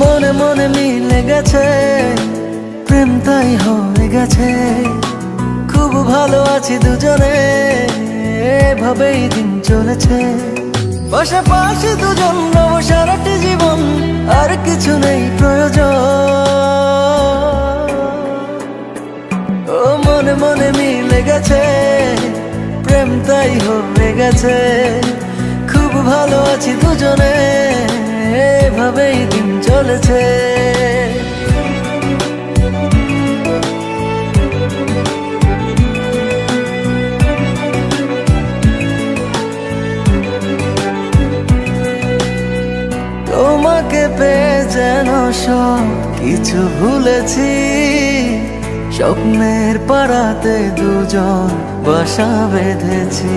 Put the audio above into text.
মনে মনে মিলে গেছে, প্রেম তাই হয়ে গেছে। খুব ভালো আছি দুজনে, এভাবেই দিন চলেছে। পাশাপাশি দুজন রব সারাটি জীবন, আর কিছু নেই প্রয়োজন। ও মনে মনে মিলে গেছে, প্রেম তাই হয়ে গেছে। খুব ভালো আছি দুজনে, এভাবেই দিন চলেছে। তোমাকে পেয়ে যেন সব কিছু ভুলেছি। স্বপ্নের পাড়াতে দুজন বাসা বেঁধেছি।